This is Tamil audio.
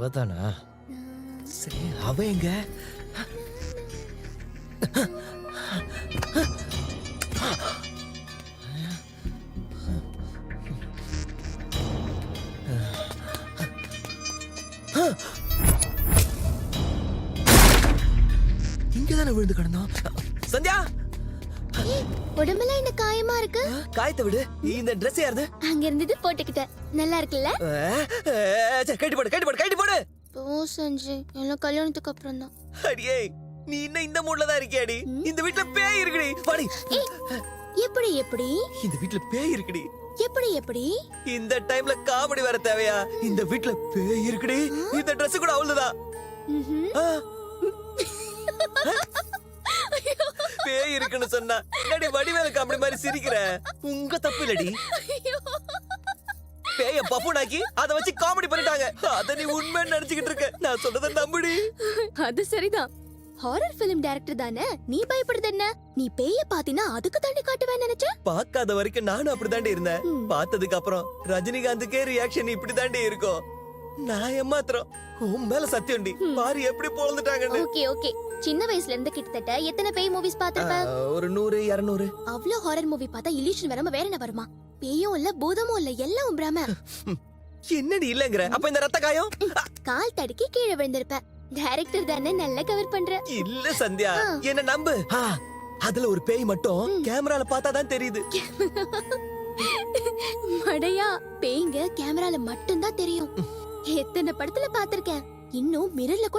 அவதானா? சரி, அவ எங்க? இங்கதானே விழுந்து கிடந்தோம். சந்தியா, உடம்பெல்லாம் என்ன காயமா இருக்கு? காயத்தை விடு. இந்த Dress யாருது? அங்க இருந்தது போட்டுக்கிட்டேன். நல்லா இருக்குல்ல? கட்டி போடு, கட்டி போடு, கட்டி போடு. போ சஞ்சய், எல்லாம் கல்யாணத்துக்கு அப்புறம் தான். அடியே, நீ இன்னும் இந்த மூட்ல தான் இருக்கியாடி? இந்த வீட்ல பேய் இருக்குடி. வாடி. எப்படி எப்படி? இந்த வீட்ல பேய் இருக்குடி. எப்படி எப்படி? இந்த டைம்ல காமெடி வர தேவையா? இந்த வீட்ல பேய் இருக்குடி. இந்த Dress கூட அவளுதான். பேய் இருக்குன்னு சொன்னா என்னடி வடிவேலு காமெடி மாதிரி சிரிக்கிற? உங்க தப்பு இல்லடி. பேய பஃபூனாக்கி அத வச்சு காமெடி பண்ணிட்டாங்க. அத நீ உண்மைன்னு நினைச்சுக்கிட்டு இருக்க. நான் சொல்றத நம்புடி. அது சரிதான். ஹாரர் ஃபிலிம் டைரக்டர் தானே, நீ பயப்படுறது என்ன? நீ பேய பாத்தினா அதுக்கு தண்ணி காட்டுவேன்னு நினைச்ச? பாக்காத வரைக்கும் நானும் அப்படிதாண்டி இருந்தேன். பார்த்ததுக்கு அப்புறம் ரஜினிகாந்துக்கே ரியாக்ஷன் இப்படிதாண்டி இருக்கும். நான் ஏமாத்திரம் உன் மேல சத்தியம்டி. பாரு எப்படி பொழந்துட்டாங்கன்னு. Okay okay. சின்ன வயசுல இருந்து கிட்டத்தட்ட எத்தனை பேய் மூவிஸ் பாத்திருப்ப? ஒரு 100 200. அவ்ளோ ஹாரர் மூவி பார்த்தா இல்யூஷன் வராம வேற என்ன வருமா? பேயும் இல்ல பூதமும் இல்ல, எல்லாம் பிரம. என்னடி இல்லங்கற? அப்ப இந்த ரத்த காயம்? கால் தடுக்கி கீழே விழுந்திருப்ப. டைரக்டர் தானே, நல்லா கவர் பண்ற. இல்ல சந்தியா, என்ன நம்பு. அதுல ஒரு பேய் மட்டும் கேமரால பார்த்தா தான் தெரியுது. மடையா, பேய்ங்க கேமரால மட்டும் தான் தெரியும். எத்தனை படத்துல பாத்திருக்கேன். இன்னும் மிரர்ல கூட